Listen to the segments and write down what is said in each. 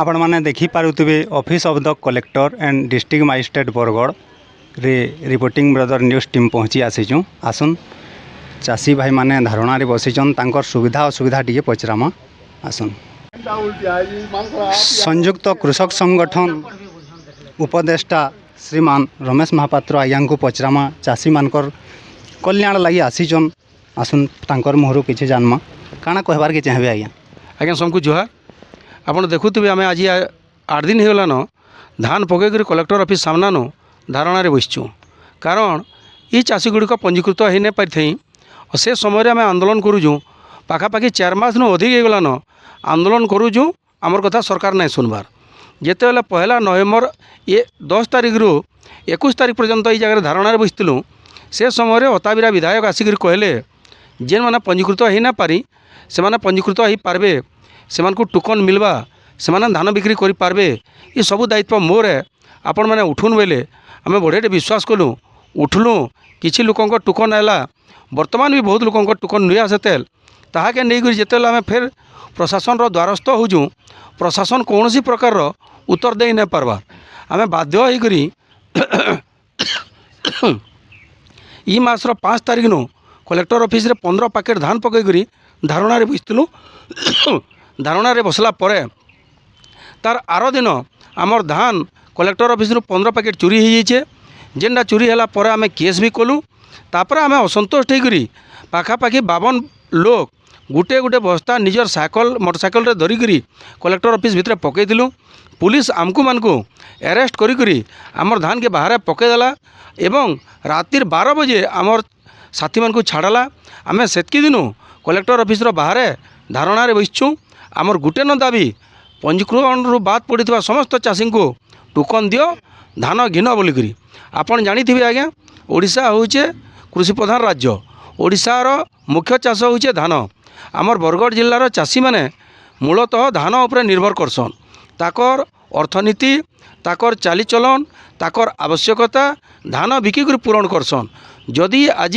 आपण मैंने देखिपे office of the collector and district magistrate Bargarh रे रिपोर्टिंग ब्रदर न्यूज़ टीम पहुँची आसीचु। आसुन चाषी भाई माने धारणा बसीचन तांकर सुविधा असुविधा टी पचरामा। आसुन संयुक्त कृषक संगठन उपदेष्टा श्रीमान रमेश महापात्र आज्ञा को पचरामा चाषी मानकर कल्याण लगी आसीचन। आसुन तांकर मुहरु किछि जानमा काना कहबार के चाहबे आज्ञा। आज्ञा सबको जुहार। आपड़ देखुवे आम आज 8 दिन होगलान धान पकईकर कलेक्टर ऑफिस सामना धारणा बसचु। कारण ये चाषी गुड़िक पंजीकृत हो नहीं पारि से समय आम आंदोलन करुचु। पाखापाखि 4 मास अधिक होगलान आंदोलन करुचु। आमर कथा सरकार नहीं सुनबार। जिते पहला नवेम्बर ये 10 तारिख रु 21 तारिख पर्यंत ये जगह धारणा बसलु। से समय अताबिरा विधायक आसिक कहले जेन मैंने पंजीकृत हो ना पारि से मैंने पंजीकृत हो पारबे, से टोकन मिलवा, से धान बिक्री करि पारबे। ये सब दायित्व मोर है। आपण मैंने उठुन बेले आम बढ़िया विश्वास कलु उठलु। किसी लोक टोकन आला बर्तमान भी बहुत लोक टोकन नुआ सेते ताके नहीं जिते आम फिर प्रशासन द्वारस्थ होजु। प्रशासन कौन सी प्रकार उत्तर दे नहीं पार्बार। आम बाध्य होकरी ई मासर 5 तारिख नु कलेक्टर ऑफिस रे 15 पैकेट धान पकईकरी धारणा बसलु। धारणा बसला परे तार आर दिन आमर धान कलेक्टर ऑफिस रु 15 पैकेट चोरी हो जाइए। जेनटा चोरी है पर आम केस भी कलु। तापर आम असंतोष होकर पाखापाखि 52 लोग गुटे गुटे बस्ता निजर साइकल मोटरसाइकल रे धरिकी कलेक्टर ऑफिस भितर पकईलु। पुलिस आमको मानकु अरेस्ट करी आमर धान के बाहर पकईदेला एवं रातिर 12 बजे आमर साथी मानकु छाड़ला। आम सेतकी दिनु कलेक्टर ऑफिस बाहर धारणा बसचु। आमर गुटे न दाबी पंजीकरण रु बाद पड़ा समस्त चाषी को टोकन दियो धान घिन बोलिकी। आपन जानी आज्ञा ओडिशा होचे कृषि प्रधान राज्य। ओडिशार मुख्य चाष होचे धान। आमर बरगढ़ जिलार चाषी माने मूलतः धान उपरे निर्भर करसन। ताकर अर्थनीति ताकर चालीचलन ताकर आवश्यकता धान बिकिक पूरण करसन। जदि आज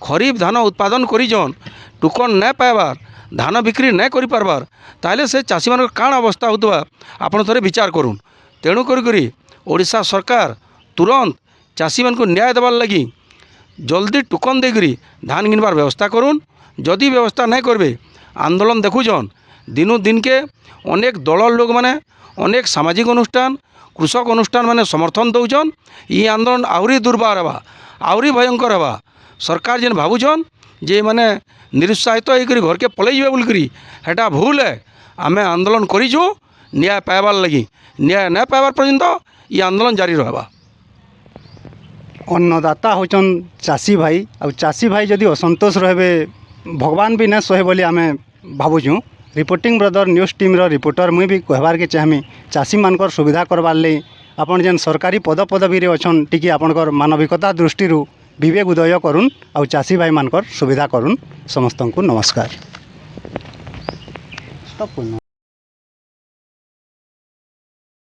खरीफ धान उत्पादन करिजन टोकन नहीं पाइबार धान बिक्री नहीं करि पारबार ताले से चाषी मान काण अवस्था होतबा आपण थोड़े विचार करूँ। तेणु करी ओडिशा सरकार तुरंत चाषी मान को न्याय देवार लगी जल्दी टोकन देकरी धान घिनबार व्यवस्था करूँ। जदि व्यवस्था नहीं करबे आंदोलन देखुछन दिनू दिन के अनेक दल लोक माने अनेक सामाजिक अनुष्ठान कृषक अनुष्ठान माने समर्थन दौचन। ये आंदोलन आहरी दुर्बार हवा आहरी भयंकर हवा। सरकार जेन भावुछन जे माने निरुत्साहित होकर घर के पलैजे बोलकरी हेटा भूल है। आम आंदोलन करूँ न्याय पाइबार लगी। न्याय नहीं पाइबार पर्यंत ये आंदोलन जारी रहा। अन्नदाता होचन चाषी भाई और चाषी भाई जदि असंतोष रहे भगवान भी न सहे बोली आम भावुँ। रिपोर्टिंग ब्रदर न्यूज़ टीम रो रिपोर्टर मुई भी कहबार के चाहमी चाषी मानकर सुविधा करवार लई आपन जेन सरकारी पदपदवी रे अछन टिकी आपनकर मानविकता दृष्टि विवेक उदय करुन और चाषी भाई मानकर सुविधा करुन। समस्त को नमस्कार।